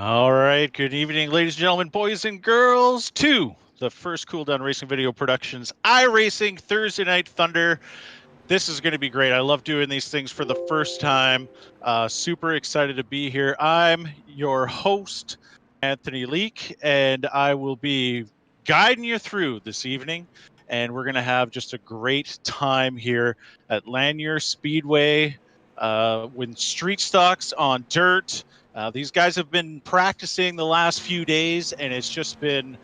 All right, good evening, ladies and gentlemen, boys and girls, to the first Cooleddown Racing Video Productions iRacing Thursday Night Thunder. This is going to be great. I love doing these things for the first time. Super excited to be here. I'm your host, Anthony Leake, and I will be guiding you through this evening. And we're going to have just a great time here at Lanier Speedway with street stocks on dirt. These guys have been practicing the last few days, and it's just been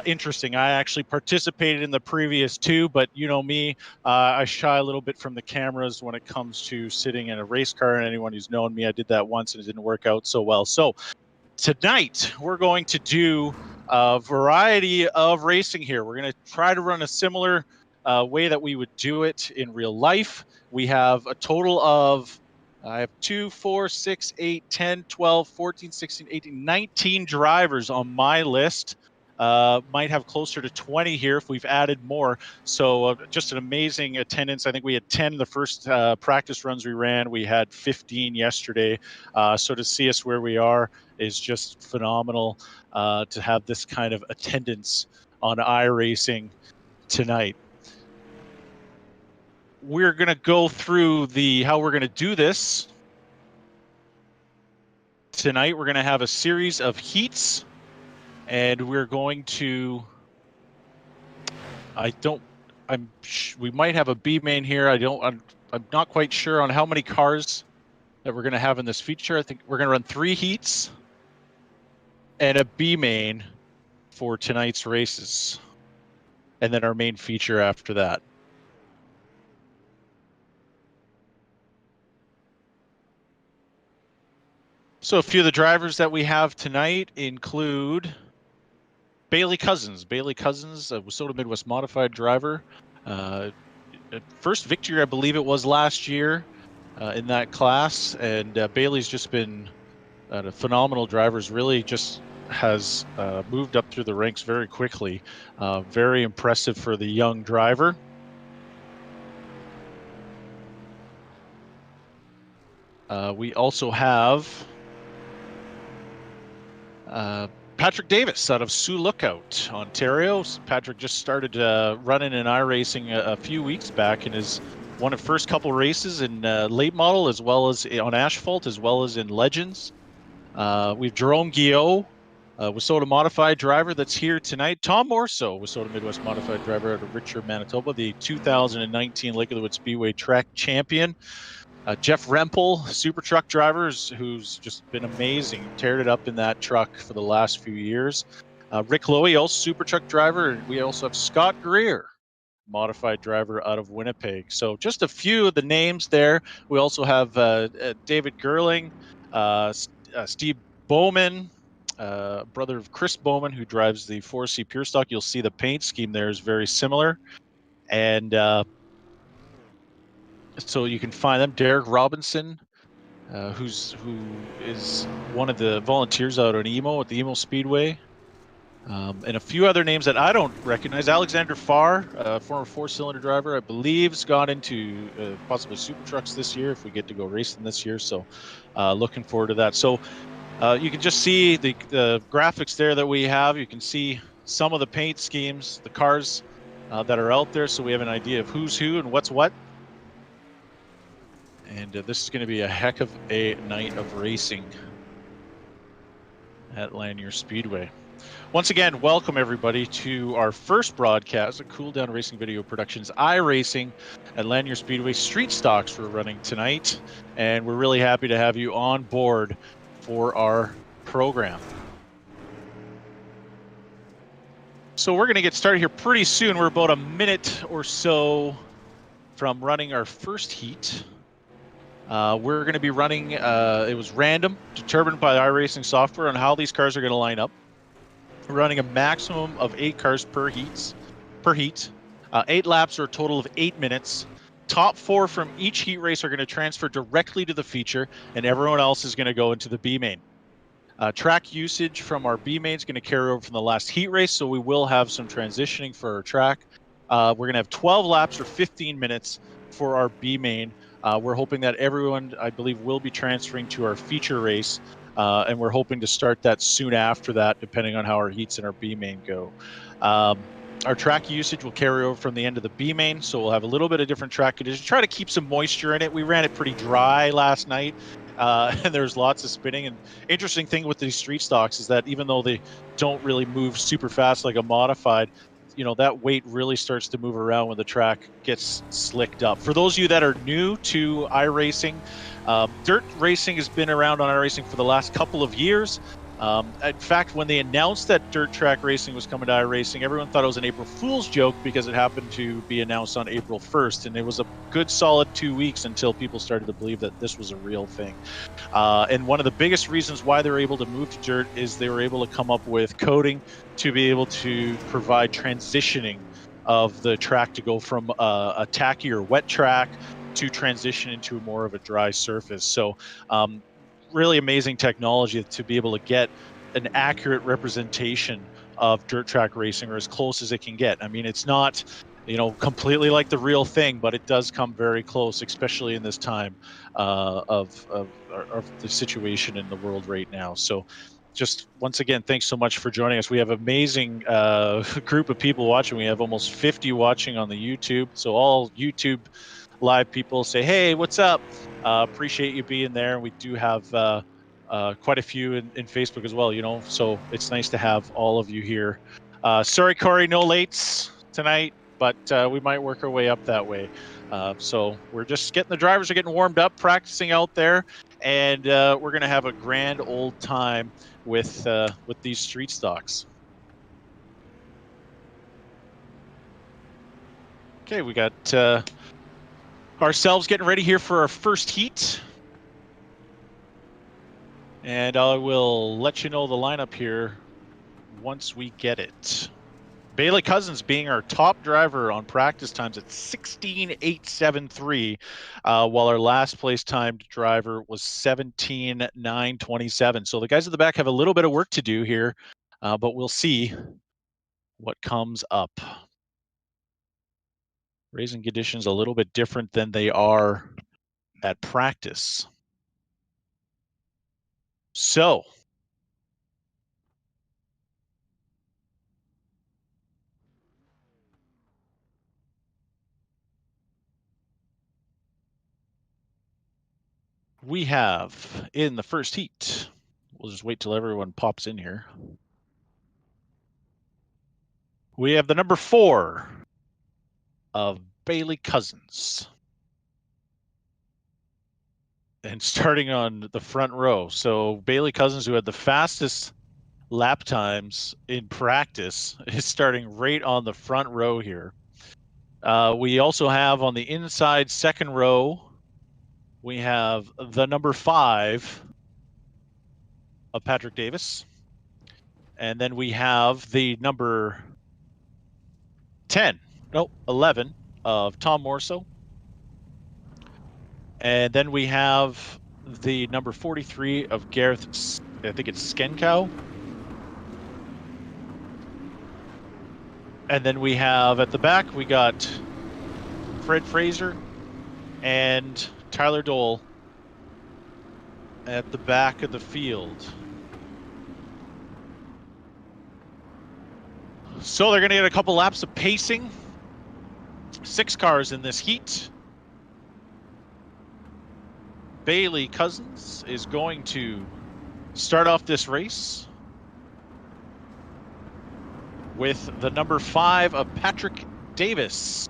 interesting. I actually participated in the previous two, but you know me, I shy a little bit from the cameras when it comes to sitting in a race car, and anyone who's known me, I did that once and it didn't work out so well. So tonight we're going to do a variety of racing here. We're going to try to run a similar way that we would do it in real life. We have a total of I have 2, 4, 6, 8, 10, 12, 14, 16, 18, 19 drivers on my list. Might have closer to 20 here if we've added more. So just an amazing attendance. I think we had 10 the first practice runs we ran. We had 15 yesterday. So to see us where we are is just phenomenal to have this kind of attendance on iRacing tonight. We're going to go through how we're going to do this tonight. We're going to have a series of heats, and we're going to we might have a B main here. I'm not quite sure on how many cars that we're going to have in this feature. I think we're going to run 3 heats and a B main for tonight's races, and then our main feature after that. So a few of the drivers that we have tonight include Bailey Cousins. Bailey Cousins, a Wissota Midwest Modified driver. First victory, I believe it was last year in that class. And Bailey's just been a phenomenal driver. Really just has moved up through the ranks very quickly. Very impressive for the young driver. We also have Patrick Davis out of Sioux Lookout, Ontario. Patrick just started running in iRacing a few weeks back and has won the first couple races in late model as well as on asphalt as well as in legends. We've Jerome Guillot, Wissota Modified driver that's here tonight. Tom Morso, Wissota Midwest Modified driver out of Richard, Manitoba, the 2019 Lake of the Woods Speedway track champion. Jeff Rempel, super truck driver, who's just been amazing, teared it up in that truck for the last few years. Rick Lowy, also super truck driver. And we also have Scott Greer, modified driver out of Winnipeg. So just a few of the names there. We also have David Gerling, Steve Bowman, brother of Chris Bowman, who drives the 4C Pure Stock. You'll see the paint scheme there is very similar. And so you can find them. Derek Robinson, who is one of the volunteers out on Emo at the Emo Speedway. And a few other names that I don't recognize. Alexander Farr, former 4-cylinder driver, I believe, has got into possibly super trucks this year if we get to go racing this year. So looking forward to that. So you can just see the graphics there that we have. You can see some of the paint schemes, the cars that are out there. So we have an idea of who's who and what's what. And this is going to be a heck of a night of racing at Lanier Speedway. Once again, welcome everybody to our first broadcast of Cooleddown Racing Video Productions iRacing at Lanier Speedway. Street stocks we're running tonight, and we're really happy to have you on board for our program. So we're going to get started here pretty soon. We're about a minute or so from running our first heat. We're going to be running, it was random, determined by the iRacing software on how these cars are going to line up. We're running a maximum of 8 cars per heat. 8 laps are a total of 8 minutes. Top 4 from each heat race are going to transfer directly to the feature, and everyone else is going to go into the B main. Track usage from our B main is going to carry over from the last heat race, so we will have some transitioning for our track. We're going to have 12 laps or 15 minutes for our B main. We're hoping that everyone, I believe, will be transferring to our feature race, and we're hoping to start that soon after that, depending on how our heats and our B main go. Our track usage will carry over from the end of the B main, so we'll have a little bit of different track conditions. Try to keep some moisture in it. We ran it pretty dry last night, and there's lots of spinning. And interesting thing with these street stocks is that even though they don't really move super fast like a modified, you know, that weight really starts to move around when the track gets slicked up. For those of you that are new to iRacing, dirt racing has been around on iRacing for the last couple of years. In fact, when they announced that dirt track racing was coming to iRacing, everyone thought it was an April Fool's joke because it happened to be announced on April 1st. And it was a good solid 2 weeks until people started to believe that this was a real thing. And one of the biggest reasons why they were able to move to dirt is they were able to come up with coding to be able to provide transitioning of the track to go from a tacky or wet track to transition into more of a dry surface. So really amazing technology to be able to get an accurate representation of dirt track racing, or as close as it can get. I mean, it's not, you know, completely like the real thing, but it does come very close, especially in this time of the situation in the world right now. So just once again, thanks so much for joining us. We have an amazing group of people watching. We have almost 50 watching on the YouTube. So all YouTube live people say, hey, what's up? Appreciate you being there. And we do have quite a few in Facebook as well, you know, so it's nice to have all of you here. Sorry, Corey, no lates tonight, but we might work our way up that way. So we're just getting, the drivers are getting warmed up, practicing out there, and we're going to have a grand old time with these street stocks. Okay, we got ourselves getting ready here for our first heat. And I will let you know the lineup here once we get it. Bailey Cousins being our top driver on practice times at 16.873, while our last place timed driver was 17.927. So the guys at the back have a little bit of work to do here, but we'll see what comes up. Racing conditions a little bit different than they are at practice. So we have in the first heat, we'll just wait till everyone pops in here. We have the number 4 of Bailey Cousins. And starting on the front row. So Bailey Cousins, who had the fastest lap times in practice, is starting right on the front row here. We also have on the inside second row, we have the number 5 of Patrick Davis. And then we have the number 11 of Tom Morso. And then we have the number 43 of Gareth, I think it's Skenkow. And then we have at the back, we got Fred Fraser and Tyler Dole at the back of the field. So they're going to get a couple laps of pacing. 6 cars in this heat. Bailey Cousins is going to start off this race with the number 5 of Patrick Davis.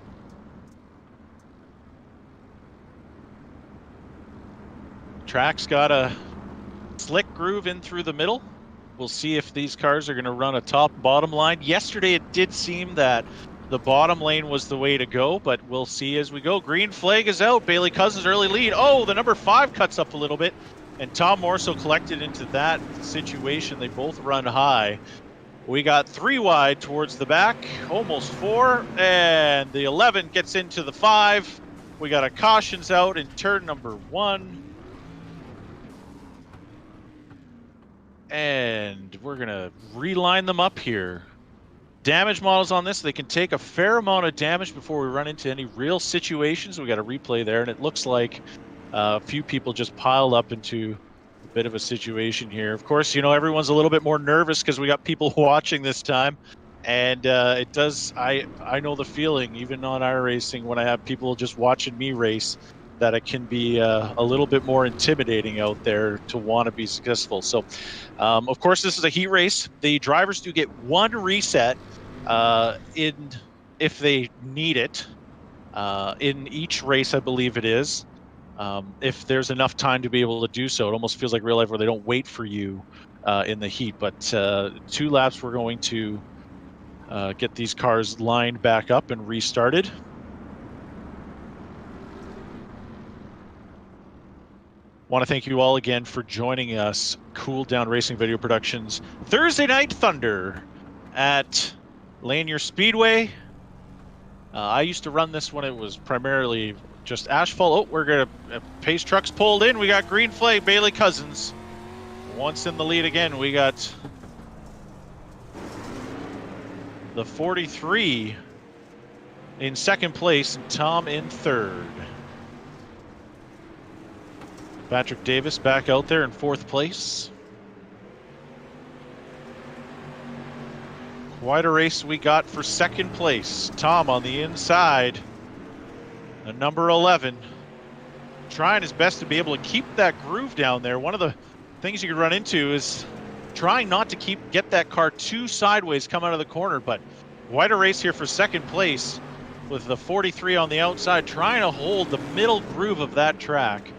Track's got a slick groove in through the middle. We'll see if these cars are going to run a top bottom line. Yesterday it did seem that the bottom lane was the way to go, but we'll see as we go. Green flag is out. Bailey Cousins early lead. Oh, the number 5 cuts up a little bit, and Tom Morso collected into that situation. They both run high. We got 3 wide towards the back, almost 4, and the 11 gets into the 5. We got a cautions out in turn number 1. And we're going to reline them up here. damage models on this. They can take a fair amount of damage before we run into any real situations. We got a replay there, and it looks like a few people just piled up into a bit of a situation here. Of course, you know, everyone's a little bit more nervous because we got people watching this time. And it does, I know the feeling, even on iRacing, when I have people just watching me race, that it can be a little bit more intimidating out there to want to be successful. So, of course, this is a heat race. The drivers do get one reset if they need it in each race, I believe it is. If there's enough time to be able to do so. It almost feels like real life where they don't wait for you in the heat. But 2 laps, we're going to get these cars lined back up and restarted. Want to thank you all again for joining us. Cooleddown Racing Video Productions Thursday Night Thunder at Lanier Speedway. I used to run this when it was primarily just asphalt. Oh, we're gonna pace trucks pulled in. We got green flag, Bailey Cousins once in the lead again. We got the 43 in second place and Tom in third. Patrick Davis back out there in fourth place. Quite a race we got for second place. Tom on the inside, a number 11, trying his best to be able to keep that groove down there. One of the things you could run into is trying not to get that car too sideways come out of the corner, but quite a race here for second place with the 43 on the outside, trying to hold the middle groove of that track.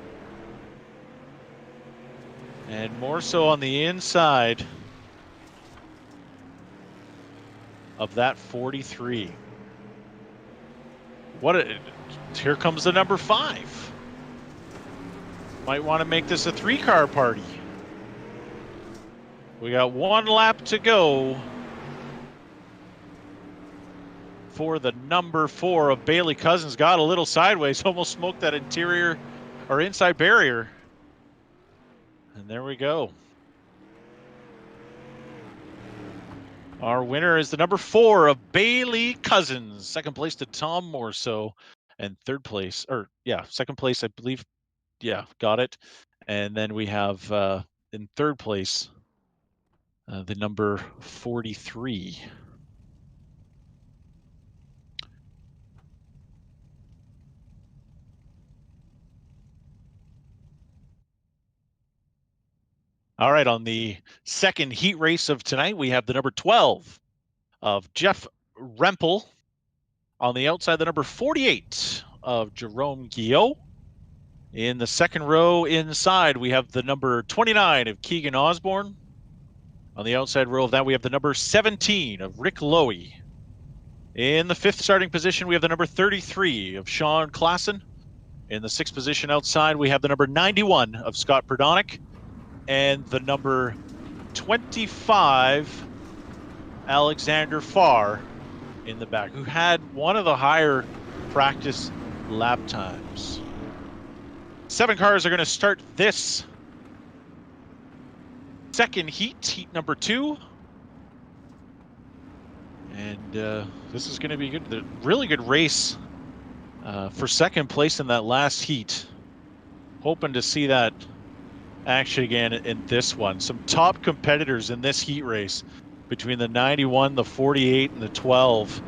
And more so on the inside of that 43. Here comes the number 5. Might want to make this a 3-car party. We got 1 lap to go for the number 4 of Bailey Cousins. Got a little sideways, almost smoked that interior or inside barrier. And there we go. Our winner is the number 4 of Bailey Cousins. Second place to Tom Morso. And third place, or yeah, second place, I believe. Yeah, got it. And then we have in third place, the number 43. All right, on the second heat race of tonight, we have the number 12 of Jeff Rempel. On the outside, the number 48 of Jerome Guillot. In the second row inside, we have the number 29 of Keegan Osborne. On the outside row of that, we have the number 17 of Rick Lowy. In the 5th starting position, we have the number 33 of Sean Klassen. In the 6th position outside, we have the number 91 of Scott Perdonick. And the number 25, Alexander Farr, in the back, who had one of the higher practice lap times. 7 cars are going to start this second heat number 2. And this is going to be good. Really good race for second place in that last heat. Hoping to see that action again in this one. Some top competitors in this heat race between the 91, the 48, and the 12.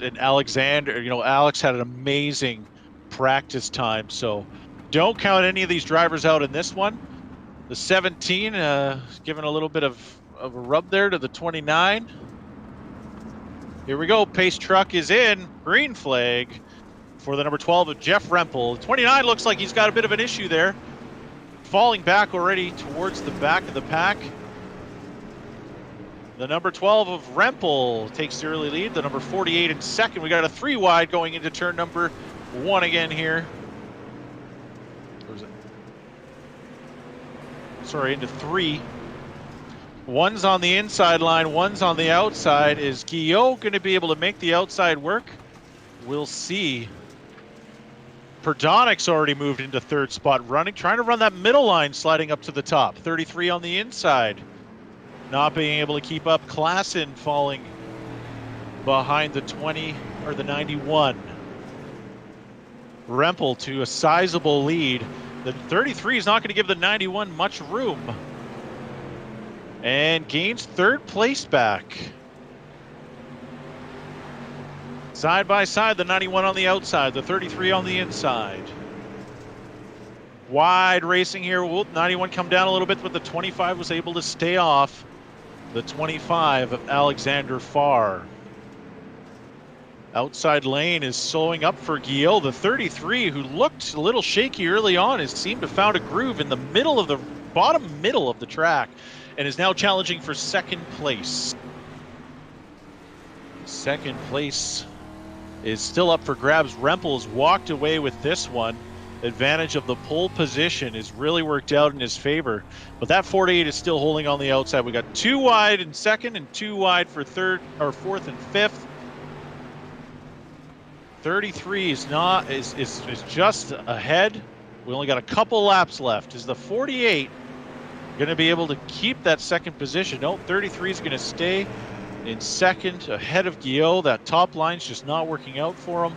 And Alexander, you know, Alex had an amazing practice time, so don't count any of these drivers out in this one. The 17 giving a little bit of a rub there to the 29. Here we go. Pace truck is in. Green flag for the number 12 of Jeff Rempel. 29 looks like he's got a bit of an issue there. Falling back already towards the back of the pack. The number 12 of Rempel takes the early lead. The number 48 in second. We got a 3 wide going into turn number 1 again here. Or is it? Sorry, into 3. One's on the inside line, one's on the outside. Is Guillot going to be able to make the outside work? We'll see. Perdonick's already moved into 3rd spot, trying to run that middle line, sliding up to the top. 33 on the inside. not being able to keep up. Klassen falling behind the 20 or the 91. Rempel to a sizable lead. The 33 is not going to give the 91 much room. And gains third place back. Side by side, the 91 on the outside, the 33 on the inside. Wide racing here. Will 91 come down a little bit, but the 25 was able to stay off the 25 of Alexander Farr. Outside lane is slowing up for Guillaume. The 33, who looked a little shaky early on, has seemed to have found a groove in the middle of the bottom middle of the track and is now challenging for second place. Second place is still up for grabs. Rempel's walked away with this one. Advantage of the pole position is really worked out in his favor. But that 48 is still holding on the outside. We got 2 wide in second and 2 wide for third or fourth and fifth. 33 is just ahead. We only got a couple laps left. Is the 48 going to be able to keep that second position? No, 33 is going to stay in second ahead of Guillaume. That top line's just not working out for him.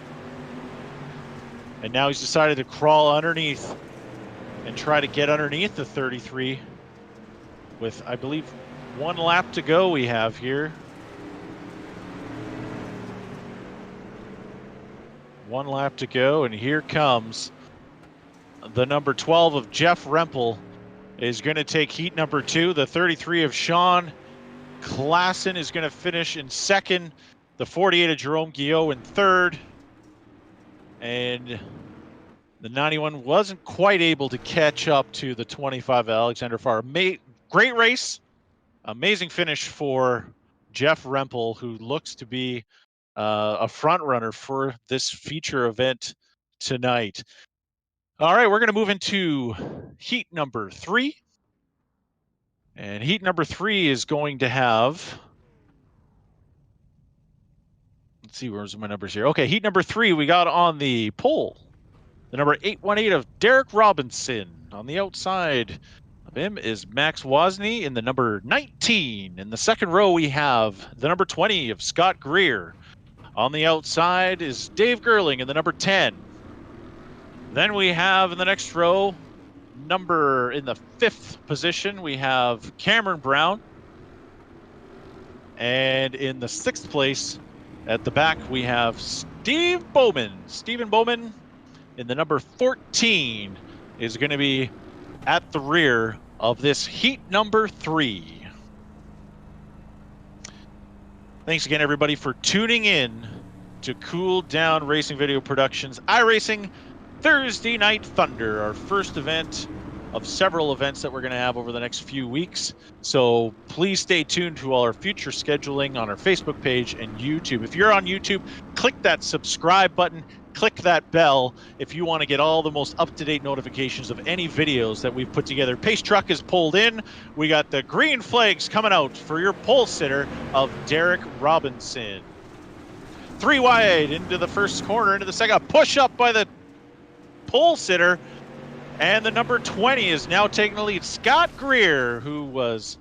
And now he's decided to crawl underneath and try to get underneath the 33 with, I believe, 1 lap to go we have here. 1 lap to go, and here comes the number 12 of Jeff Rempel is going to take heat number 2. The 33 of Sean Klassen is going to finish in second. The 48 of Jerome Guillaume in third. And the 91 wasn't quite able to catch up to the 25 of Alexander Farr. Great race. Amazing finish for Jeff Rempel, who looks to be a front runner for this feature event tonight. All right, we're going to move into heat number 3. And heat number 3 is going to have, let's see, where's my numbers here? Okay, heat number 3, we got on the pole the number 818 of Derek Robinson. On the outside of him is Max Wozni in the number 19. In the second row, we have the number 20 of Scott Greer. On the outside is Dave Gerling in the number 10. Then we have in the next row, in the 5th position, we have Cameron Brown. And in the 6th place, at the back, we have Stephen Bowman in the number 14 is going to be at the rear of this heat number 3. Thanks again, everybody, for tuning in to Cooleddown Racing Video Productions iRacing Thursday Night Thunder, our first event of several events that we're going to have over the next few weeks. So please stay tuned to all our future scheduling on our Facebook page and YouTube. If you're on YouTube, click that subscribe button, click that bell if you want to get all the most up-to-date notifications of any videos that we've put together. Pace truck is pulled in. We got the green flags coming out for your pole sitter of Derek Robinson. 3 wide into the first corner, into the second. Push up by the pole sitter. And the number 20 is now taking the lead. Scott Greer, who was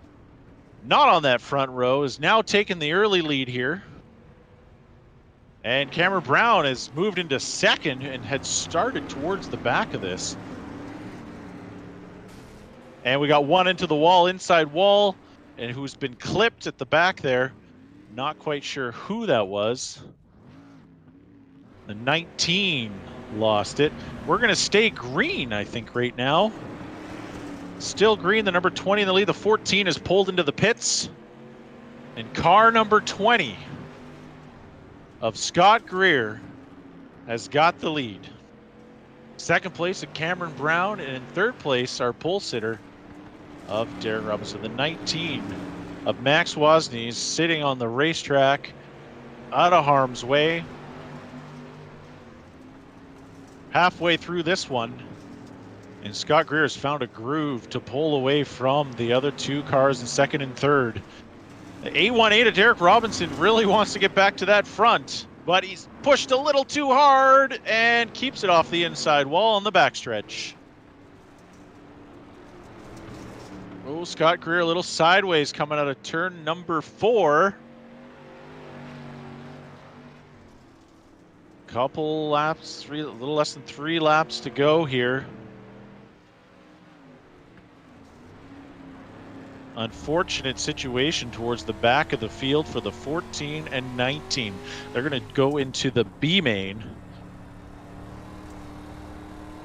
not on that front row, is now taking the early lead here. And Cameron Brown has moved into second and had started towards the back of this. And we got one into the wall, inside wall, and who's been clipped at the back there. Not quite sure who that was. The 19 lost it. We're going to stay green, I think, right now. Still green, the number 20 in the lead. The 14 is pulled into the pits. And car number 20 of Scott Greer has got the lead. Second place at Cameron Brown, and in third place, our pole sitter of Derek Robinson. The 19 of Max Wozni is sitting on the racetrack out of harm's way. Halfway through this one, and Scott Greer has found a groove to pull away from the other 2 cars in second and third. The 818 of Derek Robinson really wants to get back to that front, but he's pushed a little too hard and keeps it off the inside wall on the backstretch. Oh, Scott Greer a little sideways coming out of turn number 4. Couple laps, a little less than 3 laps to go here. Unfortunate situation towards the back of the field for the 14 and 19. They're going to go into the B main,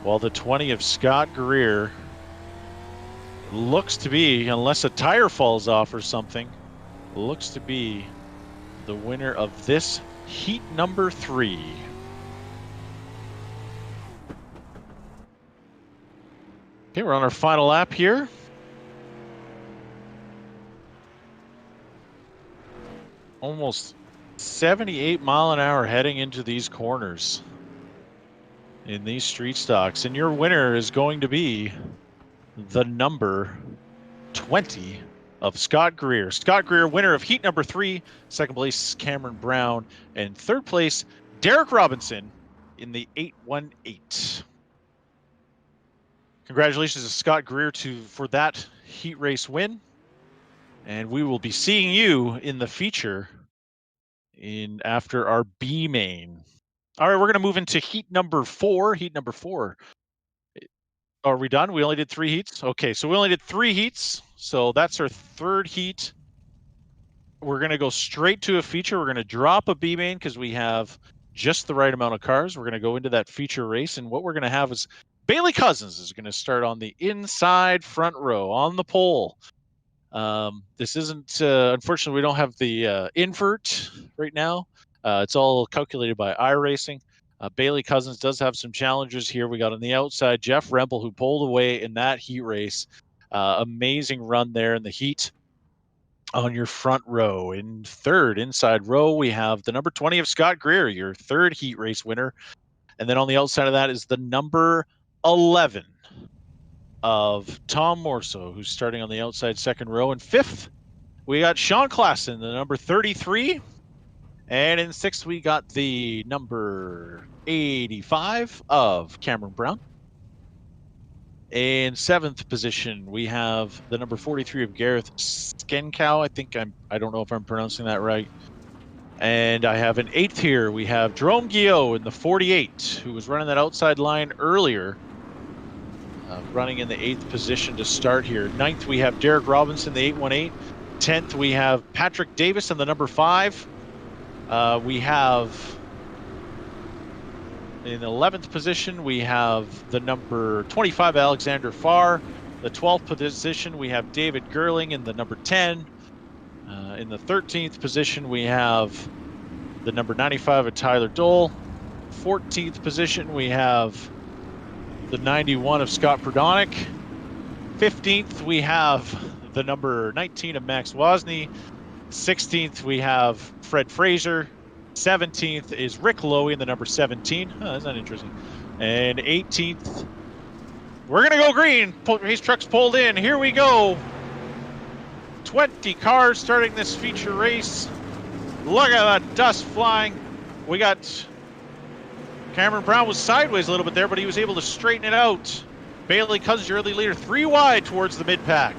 while the 20 of Scott Greer looks to be, unless a tire falls off or something, looks to be the winner of this heat number 3. Okay, we're on our final lap here. Almost 78 mile an hour heading into these corners in these street stocks. And your winner is going to be the number 20 of Scott Greer. Scott Greer, winner of heat number 3. Second place, Cameron Brown. And third place, Derek Robinson in the 818. Congratulations to Scott Greer for that heat race win. And we will be seeing you in the feature after our B main. All right, we're going to move into heat number 4. Heat number 4. Are we done? We only did 3 heats? Okay, so we only did 3 heats. So that's our third heat. We're going to go straight to a feature. We're going to drop a B main because we have just the right amount of cars. We're going to go into that feature race. And what we're going to have is Bailey Cousins is going to start on the inside front row on the pole. This isn't, unfortunately, we don't have the invert right now. It's all calculated by iRacing. Bailey Cousins does have some challenges here. We got on the outside Jeff Rempel, who pulled away in that heat race. Amazing run there in the heat on your front row. In third inside row, we have the number 20 of Scott Greer, your third heat race winner. And then on the outside of that is the number 11 of Tom Morso, who's starting on the outside second row. In fifth, we got Sean Klassen, the number 33. And in sixth, we got the number 85 of Cameron Brown. In seventh position, we have the number 43 of Gareth Skenkow. I don't know if I'm pronouncing that right. And I have an eighth here. We have Jerome Guillot in the 48, who was running that outside line earlier, running in the 8th position to start here. Ninth, we have Derek Robinson, the 818. 10th, we have Patrick Davis in the number 5. We have, in the 11th position, we have the number 25, Alexander Farr. The 12th position, we have David Gerling in the number 10. In the 13th position, we have the number 95 of Tyler Dole. 14th position, we have the 91 of Scott Prodonic. 15th, we have the number 19 of Max Wozni. 16th, we have Fred Fraser. 17th is Rick Lowy in the number 17. Oh, that's not interesting. And 18th, we're going to go green. Race trucks pulled in. Here we go. 20 cars starting this feature race. Look at that dust flying. We got Cameron Brown was sideways a little bit there, but he was able to straighten it out. Bailey Cousins, your early leader, 3 wide towards the mid-pack.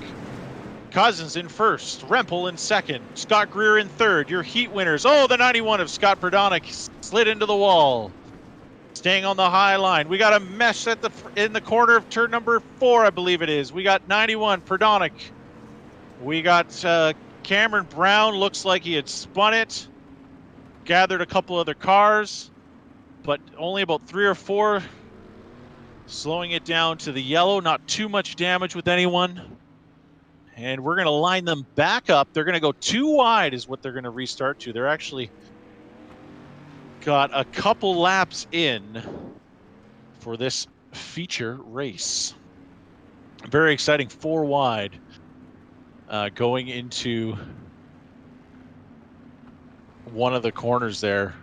Cousins in first, Rempel in second, Scott Greer in third. Your heat winners. Oh, the 91 of Scott Prodonic slid into the wall. Staying on the high line. We got a mesh in the corner of turn number 4, I believe it is. We got 91, Prodonic. We got Cameron Brown, looks like he had spun it. Gathered a couple other cars, but only about 3 or 4. Slowing it down to the yellow, not too much damage with anyone. And we're going to line them back up. They're going to go 2 wide is what they're going to restart to. They're actually got a couple laps in for this feature race. Very exciting, 4 wide going into one of the corners there.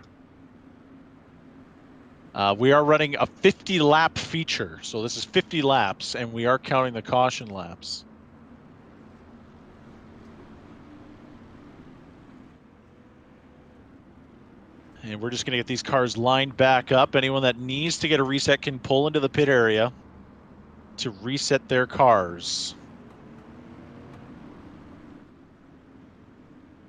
We are running a 50-lap feature. So this is 50 laps, and we are counting the caution laps. And we're just going to get these cars lined back up. Anyone that needs to get a reset can pull into the pit area to reset their cars.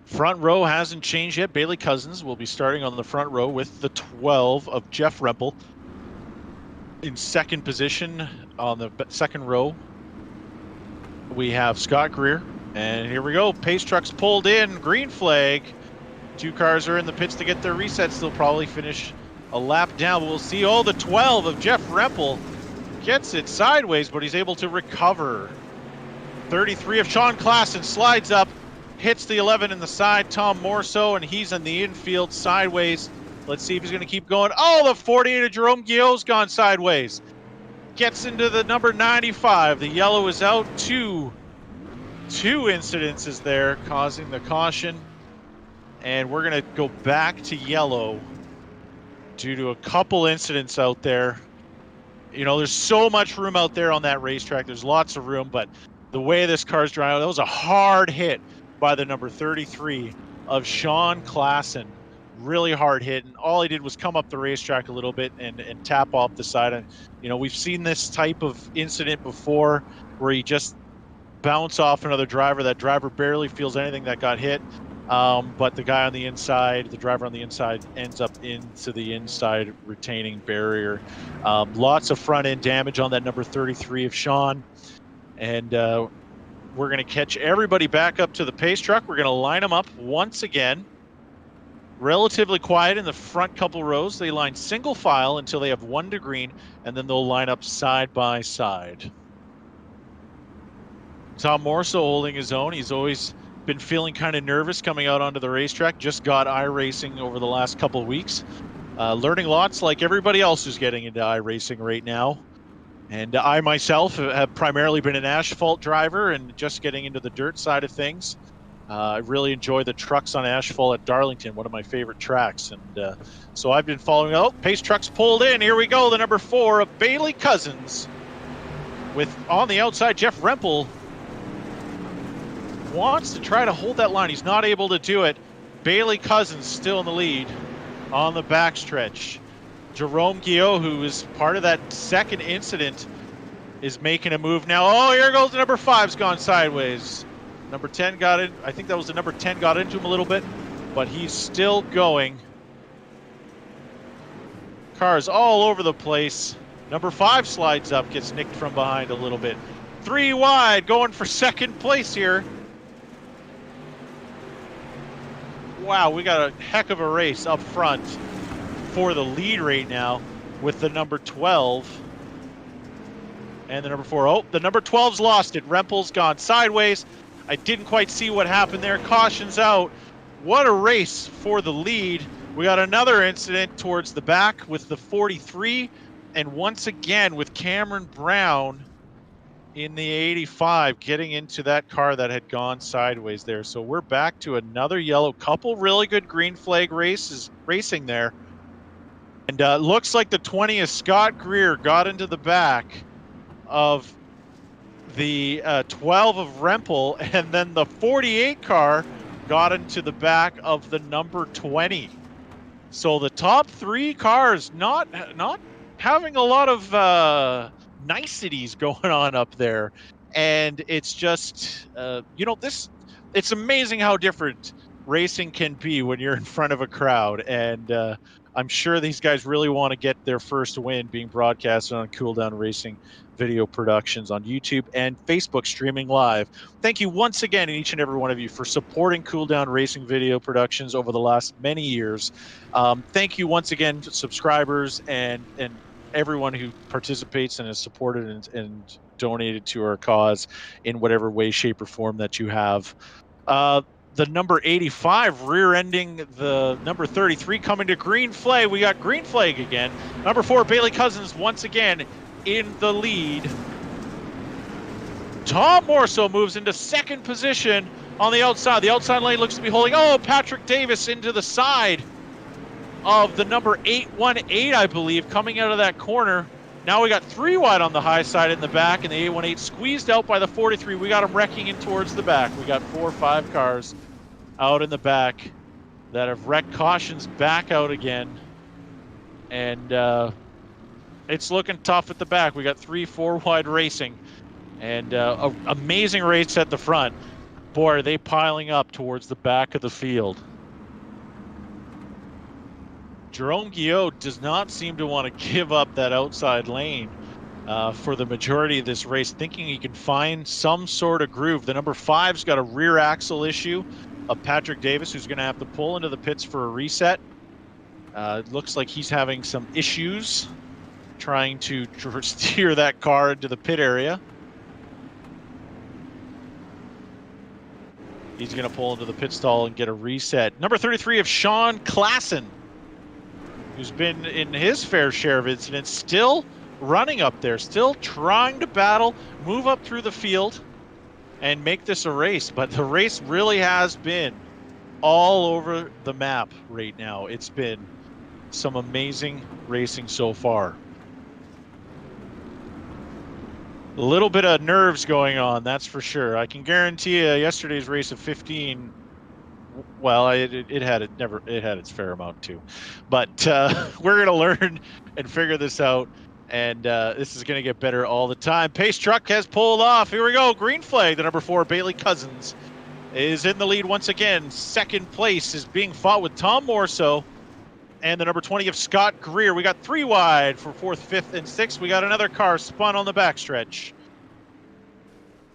Front row hasn't changed yet. Bailey Cousins will be starting on the front row with the 12 of Jeff Rempel. In second position on the second row, we have Scott Greer. And here we go. Pace trucks pulled in. Green flag. 2 cars are in the pits to get their resets. They'll probably finish a lap down. We'll see. Oh, the 12 of Jeff Rempel gets it sideways, but he's able to recover. 33 of Sean Klassen slides up, hits the 11 in the side, Tom Morso, and he's in the infield sideways. Let's see if he's going to keep going. Oh, the 48 of Jerome Guillaume's gone sideways. Gets into the number 95. The yellow is out. Two incidences there causing the caution. And we're going to go back to yellow due to a couple incidents out there. You know, there's so much room out there on that racetrack. There's lots of room, but the way this car's driving, that was a hard hit by the number 33 of Sean Klassen. Really hard hit, and all he did was come up the racetrack a little bit and tap off the side. And you know, we've seen this type of incident before where you just bounce off another driver. That driver barely feels anything that got hit, but the guy on the inside, the driver on the inside, ends up into the inside retaining barrier. Lots of front end damage on that number 33 of Sean, and we're going to catch everybody back up to the pace truck. We're going to line them up once again. Relatively quiet in the front couple rows. They line single file until they have 1 to green, and then they'll line up side by side. Tom Morso holding his own. He's always been feeling kind of nervous coming out onto the racetrack. Just got iRacing over the last couple of weeks. Learning lots like everybody else who's getting into iRacing right now. And I myself have primarily been an asphalt driver and just getting into the dirt side of things. I really enjoy the trucks on asphalt at Darlington, one of my favorite tracks. And so I've been following. Oh, pace trucks pulled in. Here we go. The number 4 of Bailey Cousins. With on the outside, Jeff Rempel wants to try to hold that line. He's not able to do it. Bailey Cousins still in the lead on the backstretch. Jerome Guillaume, who is part of that second incident, is making a move now. Oh, here goes the number 5's gone sideways. Number 10 got in. I think that was the number 10 got into him a little bit, but he's still going. Cars all over the place. Number 5 slides up, gets nicked from behind a little bit. 3 wide, going for second place here. Wow, we got a heck of a race up front for the lead right now with the number 12 and the number 4. Oh, the number 12's lost it. Rempel's gone sideways. I didn't quite see what happened there. Caution's out. What a race for the lead. We got another incident towards the back with the 43, and once again with Cameron Brown in the 85 getting into that car that had gone sideways there. So we're back to another yellow. Couple really good green flag races racing there. And looks like the 20 of Scott Greer got into the back of the 12 of Rempel, and then the 48 car got into the back of the number 20. So the top 3 cars not having a lot of niceties going on up there. And it's just, you know, it's amazing how different racing can be when you're in front of a crowd. And I'm sure these guys really want to get their first win being broadcasted on Cooleddown Racing video productions on YouTube and Facebook streaming live. Thank you once again, each and every one of you, for supporting Cooleddown Racing video productions over the last many years. Thank you once again to subscribers and everyone who participates and has supported and donated to our cause in whatever way, shape, or form that you have. The number 85 rear-ending the number 33 coming to green flag. We got green flag again. Number 4, Bailey Cousins once again in the lead. Tom Morso moves into second position on the outside. The outside lane looks to be holding. Oh, Patrick Davis into the side of the number 818, I believe, coming out of that corner. Now we got 3 wide on the high side in the back, and the 818 squeezed out by the 43. We got him wrecking in towards the back. We got 4 or 5 cars out in the back that have wrecked. Cautions back out again. And it's looking tough at the back. We got 3, 4 wide racing, and amazing race at the front. Boy, are they piling up towards the back of the field. Jerome Guillot does not seem to want to give up that outside lane for the majority of this race, thinking he can find some sort of groove. The number 5's got a rear axle issue of Patrick Davis, who's going to have to pull into the pits for a reset. It looks like he's having some issues trying to steer that car into the pit area. He's going to pull into the pit stall and get a reset. Number 33 of Sean Klassen, who's been in his fair share of incidents, still running up there, still trying to battle, move up through the field, and make this a race. But the race really has been all over the map right now. It's been some amazing racing so far. A little bit of nerves going on, that's for sure. I can guarantee you yesterday's race of 15, well, it had its fair amount too. But we're going to learn and figure this out, and this is going to get better all the time. Pace truck has pulled off. Here we go. Green flag. The number 4, Bailey Cousins, is in the lead once again. Second place is being fought with Tom Morso and the number 20 of Scott Greer. We got 3 wide for 4th, 5th, and 6th. We got another car spun on the backstretch.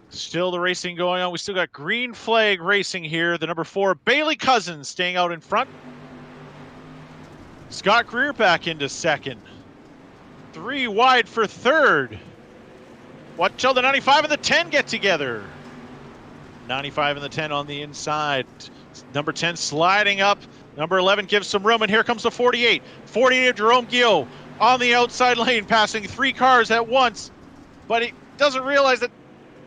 Still the racing going on. We still got green flag racing here. The number 4, Bailey Cousins, staying out in front. Scott Greer back into 2nd. 3 wide for 3rd. Watch till the 95 and the 10 get together. 95 and the 10 on the inside. Number 10 sliding up. Number 11 gives some room, and here comes the 48. 48 of Jerome Guillot on the outside lane, passing 3 cars at once. But he doesn't realize that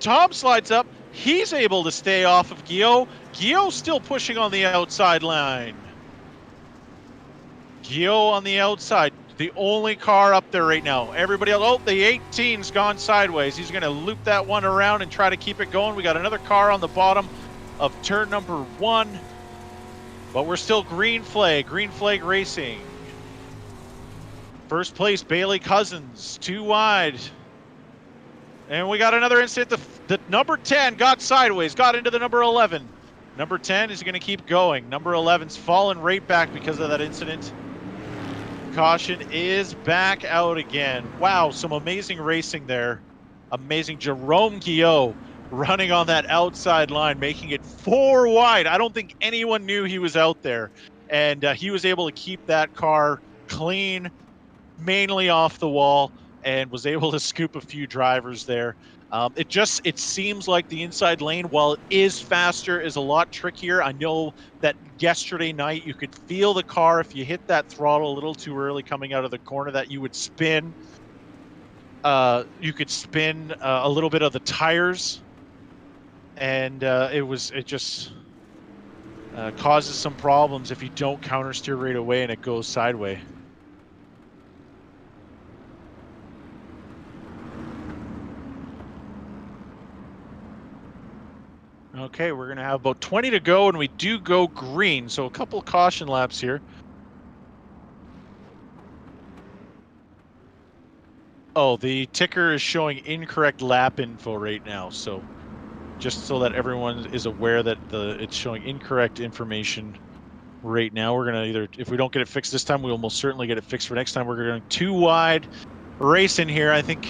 Tom slides up. He's able to stay off of Guillot. Guillot still pushing on the outside line. Guillot on the outside. The only car up there right now. Everybody else, oh, the 18's gone sideways. He's going to loop that one around and try to keep it going. We got another car on the bottom of turn number 1. But we're still green flag racing. First place, Bailey Cousins, 2 wide. And we got another incident. The number 10 got sideways, got into the number 11. Number 10 is going to keep going. Number 11's fallen right back because of that incident. Caution is back out again. Wow, some amazing racing there. Amazing. Jerome Guillot running on that outside line, making it 4 wide. I don't think anyone knew he was out there. And he was able to keep that car clean, mainly off the wall, and was able to scoop a few drivers there. It seems like the inside lane, while it is faster, is a lot trickier. I know that yesterday night you could feel the car, if you hit that throttle a little too early coming out of the corner, that you would spin. You could spin a little bit of the tires, and it just causes some problems if you don't counter steer right away and it goes sideways. Okay, we're going to have about 20 to go, and we do go green, so a couple caution laps here. Oh, the ticker is showing incorrect lap info right now, so just so that everyone is aware that it's showing incorrect information right now. We're going to either, if we don't get it fixed this time, we will most certainly get it fixed for next time. We're going 2 wide race in here, I think.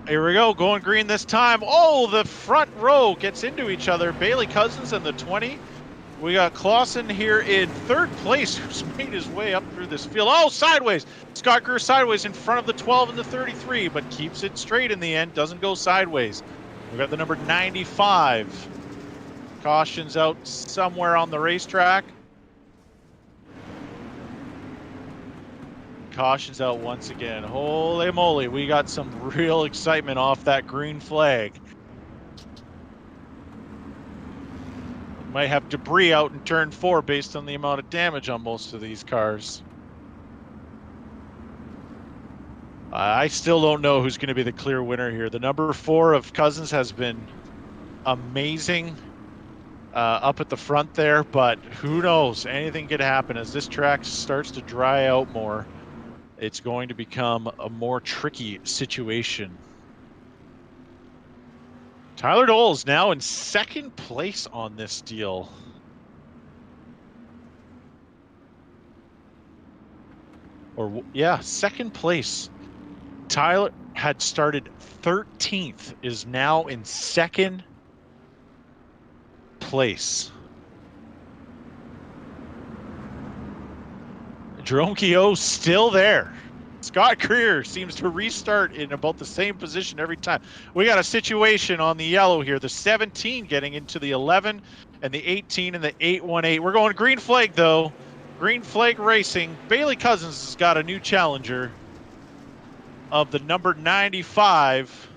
Here we go, going green this time. Oh, the front row gets into each other. Bailey Cousins and the 20. We got Clausen here in 3rd place, who's made his way up through this field. Oh, sideways. Scott Greer sideways in front of the 12 and the 33, but keeps it straight in the end, doesn't go sideways. We got the number 95. Caution's out somewhere on the racetrack. Caution's out once again. Holy moly, we got some real excitement off that green flag. Might have debris out in turn 4 based on the amount of damage on most of these cars. I still don't know who's going to be the clear winner here. The number 4 of Cousins has been amazing up at the front there, but who knows? Anything could happen as this track starts to dry out more. It's going to become a more tricky situation. Tyler Dole's now in second place on this deal. Or, yeah, second place. Tyler had started 13th, is now in second place. Jerome Keogh still there. Scott Greer seems to restart in about the same position every time. We got a situation on the yellow here. The 17 getting into the 11 and the 18 and the 818. We're going green flag though. Green flag racing. Bailey Cousins has got a new challenger of the number 95.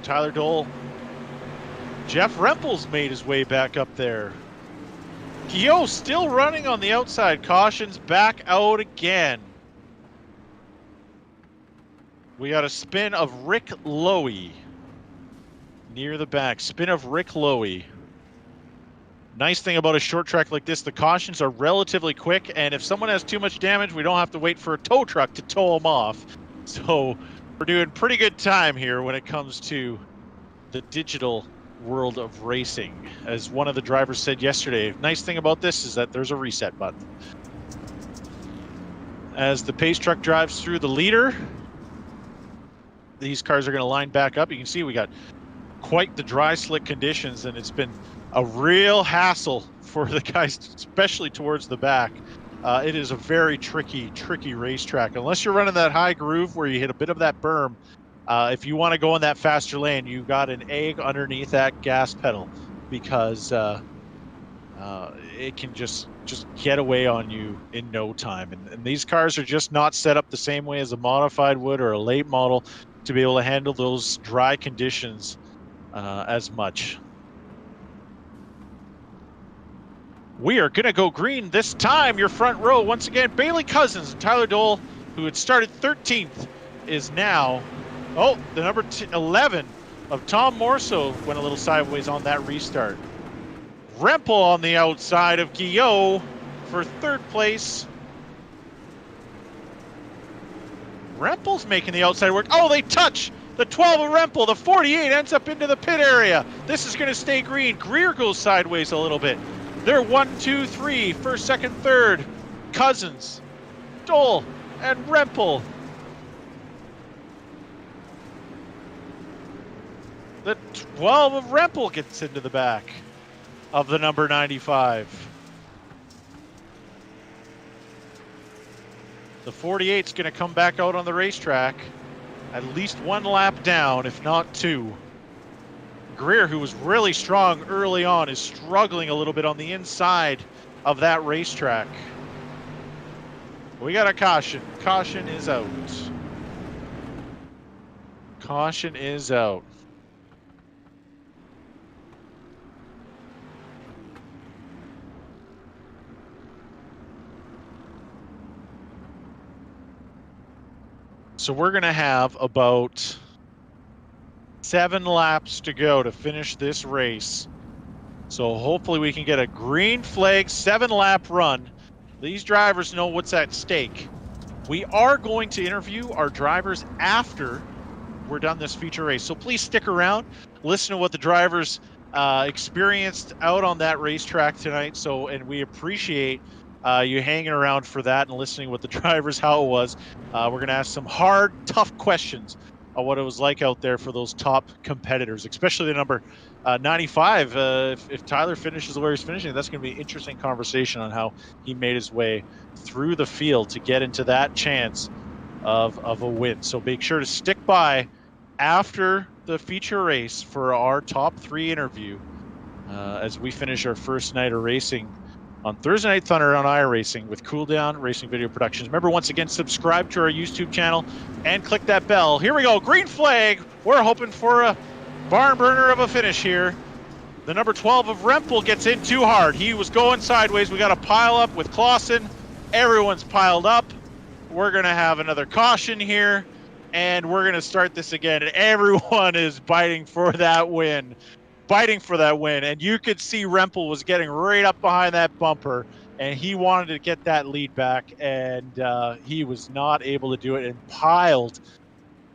Tyler Dole. Jeff Rempel's made his way back up there. Keogh still running on the outside. Caution's back out again. We got a spin of Rick Lowy near the back. Spin of Rick Lowy. Nice thing about a short track like this, the cautions are relatively quick, and if someone has too much damage, we don't have to wait for a tow truck to tow them off. So we're doing pretty good time here when it comes to the digital world of racing. As one of the drivers said yesterday, nice thing about this is that there's a reset button. As the pace truck drives through the leader, these cars are going to line back up. You can see we got quite the dry slick conditions, and it's been a real hassle for the guys, especially towards the back. It is a very tricky racetrack. Unless you're running that high groove where you hit a bit of that berm, if you want to go in that faster lane, you got an egg underneath that gas pedal, because it can just get away on you in no time. And these cars are just not set up the same way as a modified would or a late model to be able to handle those dry conditions as much. We are going to go green this time. Your front row, once again, Bailey Cousins and Tyler Dole, who had started 13th, is now, oh, the number 11 of Tom Morso went a little sideways on that restart. Rempel on the outside of Keogh for third place. Rempel's making the outside work. Oh, they touch the 12 of Rempel. The 48 ends up into the pit area. This is going to stay green. Greer goes sideways a little bit. They're 1, 2, 3, first, second, third. Cousins, Dole, and Rempel. The 12 of Rempel gets into the back of the number 95. The 48's going to come back out on the racetrack at least one lap down, if not two. Greer, who was really strong early on, is struggling a little bit on the inside of that racetrack. We got a caution. Caution is out. Caution is out. So we're going to have about 7 laps to go to finish this race. So hopefully we can get a green flag 7-lap run. These drivers know what's at stake. We are going to interview our drivers after we're done this feature race. So please stick around, listen to what the drivers experienced out on that racetrack tonight. And we appreciate you hanging around for that and listening with the drivers how it was. We're going to ask some hard, tough questions on what it was like out there for those top competitors, especially the number 95. If Tyler finishes where he's finishing, that's going to be an interesting conversation on how he made his way through the field to get into that chance of a win. So make sure to stick by after the feature race for our top 3 interview as we finish our first night of racing on Thursday Night Thunder on iRacing with Cooleddown Racing Video Productions. Remember, once again, subscribe to our YouTube channel and click that bell. Here we go, green flag. We're hoping for a barn burner of a finish here. The number 12 of Rempel gets in too hard. He was going sideways. We got a pile up with Clausen. Everyone's piled up. We're going to have another caution here, and we're going to start this again. And everyone is biting for that win. And you could see Rempel was getting right up behind that bumper, and he wanted to get that lead back, and he was not able to do it and piled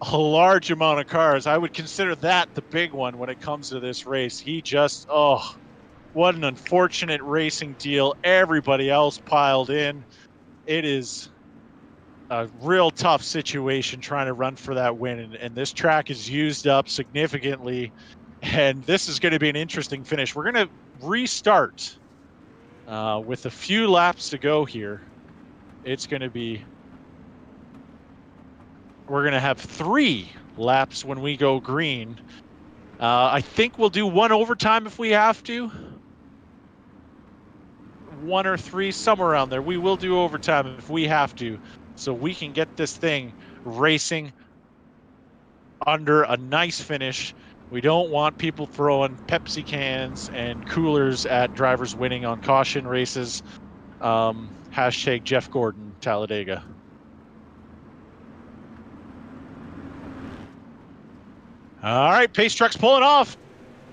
a large amount of cars. I would consider that the big one when it comes to this race. He just, oh, what an unfortunate racing deal. Everybody else piled in. It is a real tough situation trying to run for that win. And this track is used up significantly. And this is going to be an interesting finish. We're going to restart with a few laps to go here. It's going to be, we're going to have 3 laps when we go green. I think we'll do 1 overtime if we have to. 1 or 3, somewhere around there. We will do overtime if we have to, so we can get this thing racing under a nice finish. We don't want people throwing Pepsi cans and coolers at drivers winning on caution races. Hashtag Jeff Gordon, Talladega. All right, pace truck's pulling off.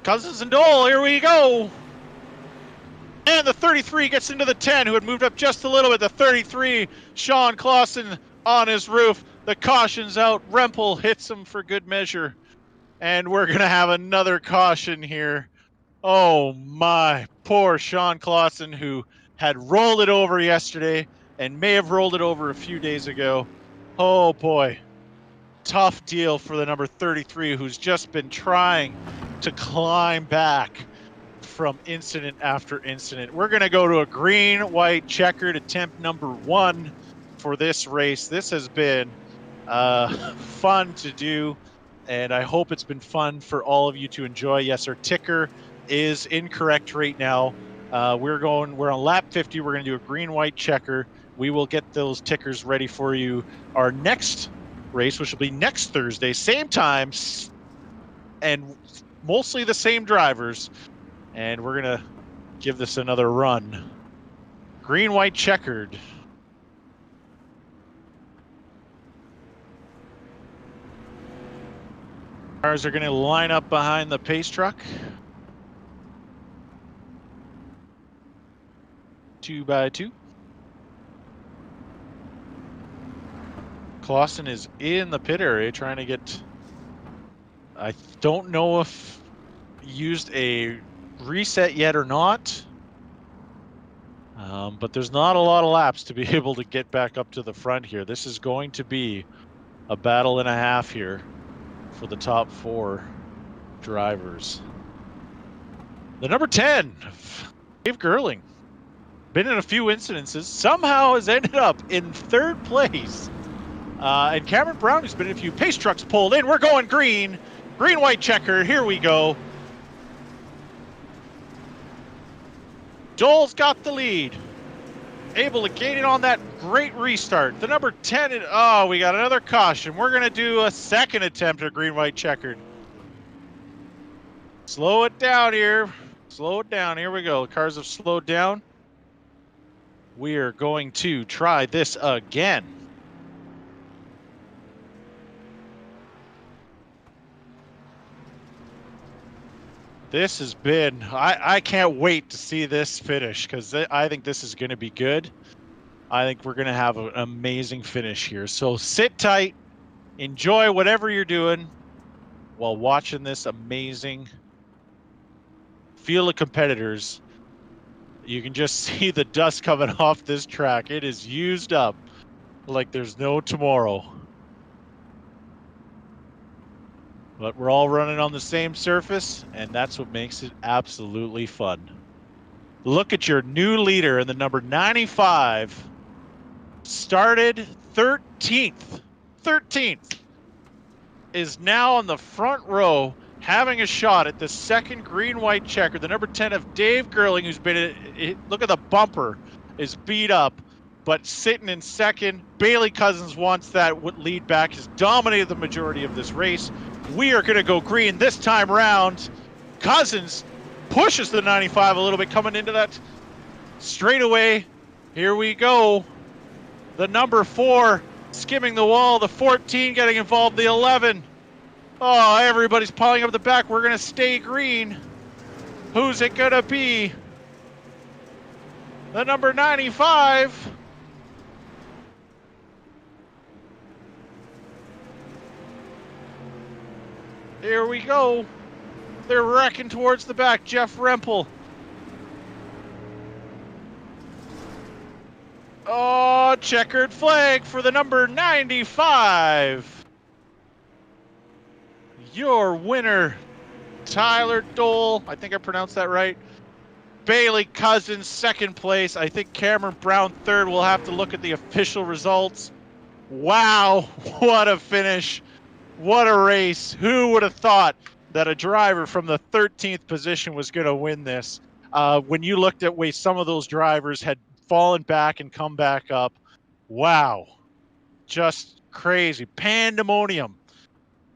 Cousins and Dole, here we go. And the 33 gets into the 10, who had moved up just a little bit. The 33, Sean Clausen on his roof. The caution's out. Rempel hits him for good measure. And we're going to have another caution here. Oh, my. Poor Sean Clausen, who had rolled it over yesterday and may have rolled it over a few days ago. Oh, boy. Tough deal for the number 33, who's just been trying to climb back from incident after incident. We're going to go to a green, white, checkered attempt number 1 for this race. This has been fun to do, and I hope it's been fun for all of you to enjoy. Yes, our ticker is incorrect right now. We're on lap 50. We're going to do a green, white, checker. We will get those tickers ready for you. Our next race, which will be next Thursday, same times, and mostly the same drivers. And we're going to give this another run. Green, white, checkered. Cars are going to line up behind the pace truck. 2 by 2. Clausen is in the pit area trying to get, I don't know if used a reset yet or not, but there's not a lot of laps to be able to get back up to the front here. This is going to be a battle and a half here for the top 4 drivers. The number 10, Dave Gerling, been in a few incidences, somehow has ended up in 3rd place. And Cameron Brown, who's been in a few pace trucks, pulled in. We're going green, green, white, checker. Here we go. Joel's got the lead. Able to gain it on that great restart. The number 10, oh, we got another caution. We're going to do a second attempt at green, white, checkered. Slow it down here. Slow it down. Here we go. The cars have slowed down. We are going to try this again. This has been, I can't wait to see this finish, because I think this is going to be good. I think we're going to have an amazing finish here. So sit tight, enjoy whatever you're doing while watching this amazing field of competitors. You can just see the dust coming off this track. It is used up like there's no tomorrow. But we're all running on the same surface, and that's what makes it absolutely fun. Look at your new leader in the number 95. Started 13th. 13th. Is now on the front row, having a shot at the second green-white checker. The number 10 of Dave Gerling, who's been, look at the bumper, is beat up, but sitting in second. Bailey Cousins wants that lead back. Has dominated the majority of this race. We are going to go green this time round. Cousins pushes the 95 a little bit coming into that straightaway. Here we go. The number 4 skimming the wall. The 14 getting involved. The 11. Oh, everybody's piling up the back. We're going to stay green. Who's it going to be? The number 95. Here we go. They're wrecking towards the back. Jeff Rempel. Oh, checkered flag for the number 95. Your winner, Tyler Dole. I think I pronounced that right. Bailey Cousins, second place. I think Cameron Brown, third. We'll have to look at the official results. Wow, what a finish. What a race. Who would have thought that a driver from the 13th position was going to win this? When you looked at way some of those drivers had fallen back and come back up, wow, just crazy. Pandemonium.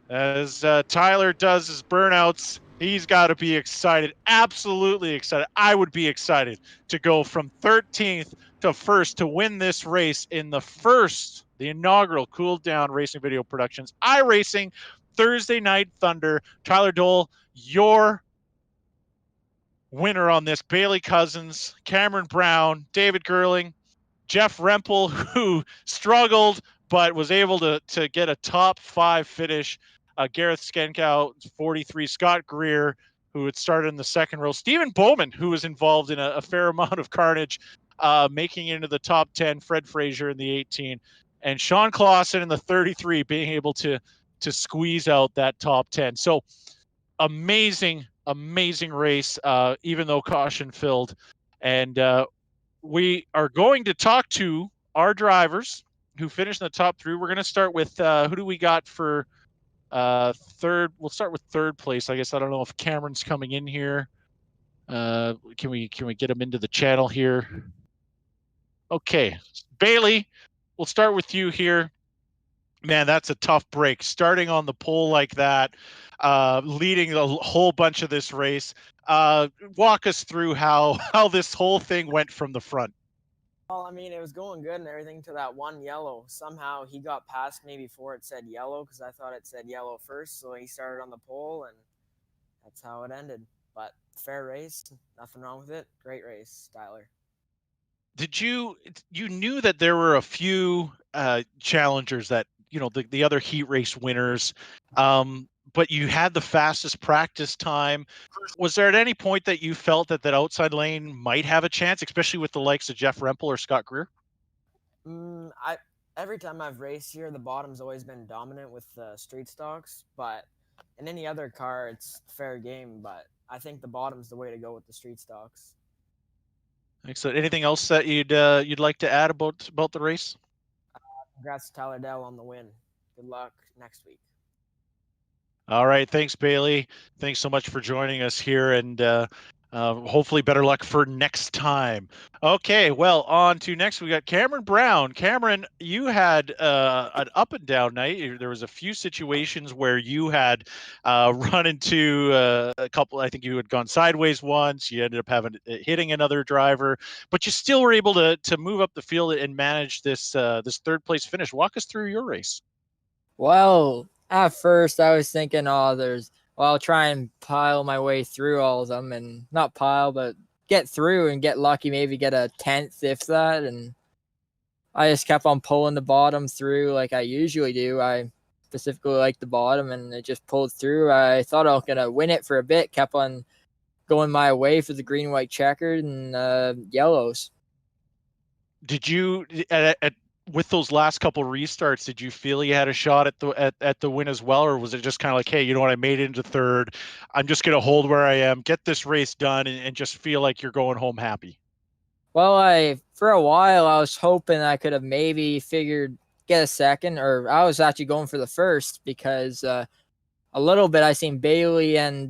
As Tyler does his burnouts, he's got to be excited, absolutely excited. I would be excited to go from 13th to first to win this race in the inaugural Cooleddown Racing Video Productions iRacing Thursday Night Thunder. Tyler Dole, your winner on this. Bailey Cousins, Cameron Brown, David Gerling, Jeff Rempel, who struggled but was able to get a top 5 finish. Gareth Skenkow, 43, Scott Greer, who had started in the second row, Stephen Bowman, who was involved in a fair amount of carnage, making it into the top 10, Fred Frazier in the 18, and Sean Clausen in the 33 being able to squeeze out that top 10. So amazing race, even though caution filled. And we are going to talk to our drivers who finished in the top 3. We're going to start with who do we got for third? We'll start with third place. I guess I don't know if Cameron's coming in here. Can we get him into the channel here? Okay, Bailey, we'll start with you here. Man, that's a tough break. Starting on the pole like that, leading a whole bunch of this race. Walk us through how this whole thing went from the front. Well, I mean, it was going good and everything to that one yellow. Somehow he got past me before it said yellow because I thought it said yellow first. So he started on the pole, and that's how it ended. But fair race, nothing wrong with it. Great race, Tyler. Did you knew that there were a few challengers that, the other heat race winners, but you had the fastest practice time. Was there at any point that you felt that outside lane might have a chance, especially with the likes of Jeff Rempel or Scott Greer? Every time I've raced here, the bottom's always been dominant with street stocks, but in any other car, it's fair game. But I think the bottom's the way to go with the street stocks. Excellent. Anything else that you'd like to add about the race? Congrats to Tyler Dell on the win. Good luck next week. All right. Thanks, Bailey. Thanks so much for joining us here, and hopefully better luck for next time. Okay, well, on to next. We got Cameron Brown. Cameron, you had an up and down night. There was a few situations where you had run into a couple. I think you had gone sideways once. You ended up hitting another driver, but you still were able to move up the field and manage this third place finish. Walk us through your race. Well, at first I was thinking, I'll try and pile my way through all of them, and not pile, but get through and get lucky, maybe get a 10th, if that. And I just kept on pulling the bottom through like I usually do. I specifically like the bottom, and it just pulled through. I thought I was going to win it for a bit, kept on going my way for the green, white, checkered, and yellows. Did you, with those last couple restarts, did you feel you had a shot at the win as well, or was it just kind of like, hey, you know what, I made it into third, I'm just going to hold where I am, get this race done, and just feel like you're going home happy? Well, for a while I was hoping I could have maybe get a second, or I was actually going for the first, because a little bit I seen Bailey and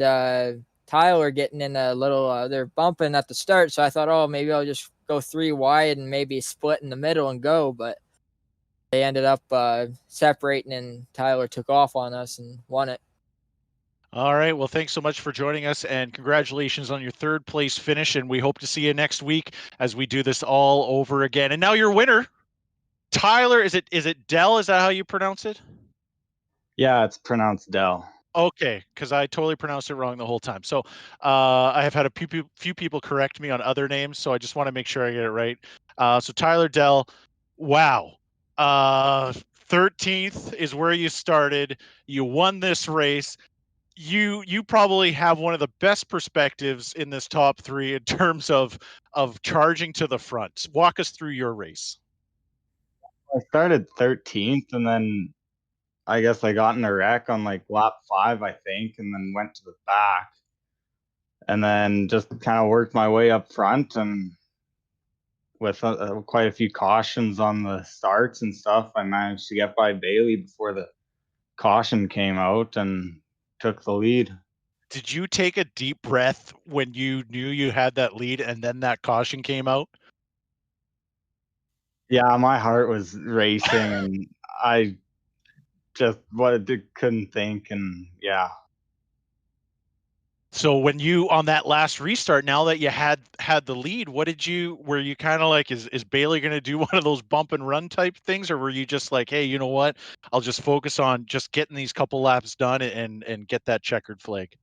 Tyler getting in a little, they're bumping at the start, so I thought, oh, maybe I'll just go 3 wide and maybe split in the middle and go, but they ended up separating, and Tyler took off on us and won it. All right. Well, thanks so much for joining us, and congratulations on your third place finish. And we hope to see you next week as we do this all over again. And now your winner, Tyler, is it Dell? Is that how you pronounce it? Yeah, it's pronounced Dell. Okay, because I totally pronounced it wrong the whole time. So I have had a few people correct me on other names, so I just want to make sure I get it right. So Tyler Dell, wow. 13th is where you started. You won this race. you probably have one of the best perspectives in this top three in terms of charging to the front. Walk us through your race. I started 13th, and then I guess I got in a wreck on like lap 5, I think, and then went to the back, and then just kind of worked my way up front, and with quite a few cautions on the starts and stuff, I managed to get by Bailey before the caution came out and took the lead. Did you take a deep breath when you knew you had that lead and then that caution came out? Yeah, my heart was racing, and I just couldn't think, and yeah. So when you on that last restart, now that you had the lead, what did you were you kind of like, is Bailey going to do one of those bump and run type things, or were you just like, hey, you know what, I'll just focus on just getting these couple laps done and get that checkered flag?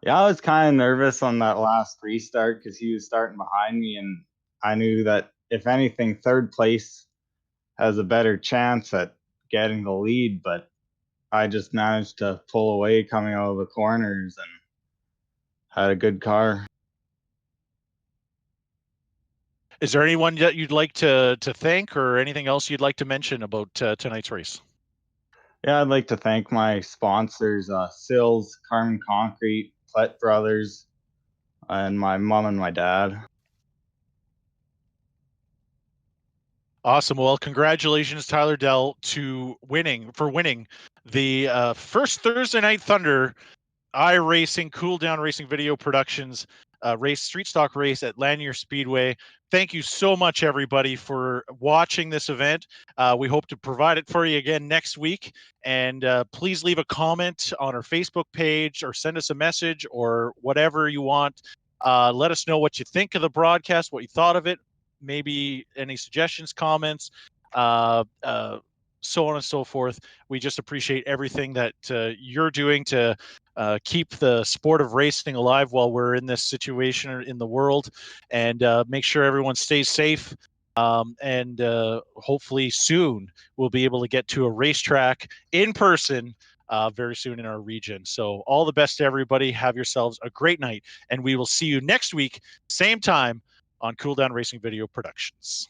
Yeah, I was kind of nervous on that last restart because he was starting behind me, and I knew that if anything, third place has a better chance at getting the lead, but I just managed to pull away coming out of the corners and had a good car. Is there anyone that you'd like to thank, or anything else you'd like to mention about tonight's race? Yeah, I'd like to thank my sponsors, Sills, Carmen Concrete, Plett Brothers, and my mom and my dad. Awesome. Well, congratulations, Tyler Dell, to winning the first Thursday Night Thunder iRacing Cooleddown Racing Video Productions street stock race at Lanier Speedway. Thank you so much, everybody, for watching this event. We hope to provide it for you again next week. And please leave a comment on our Facebook page or send us a message or whatever you want. Let us know what you think of the broadcast, what you thought of it, maybe any suggestions, comments, so on and so forth. We just appreciate everything that you're doing to keep the sport of racing alive while we're in this situation in the world, and make sure everyone stays safe. And hopefully soon we'll be able to get to a racetrack in person very soon in our region. So all the best to everybody. Have yourselves a great night, and we will see you next week, same time, on Cooleddown Racing Video Productions.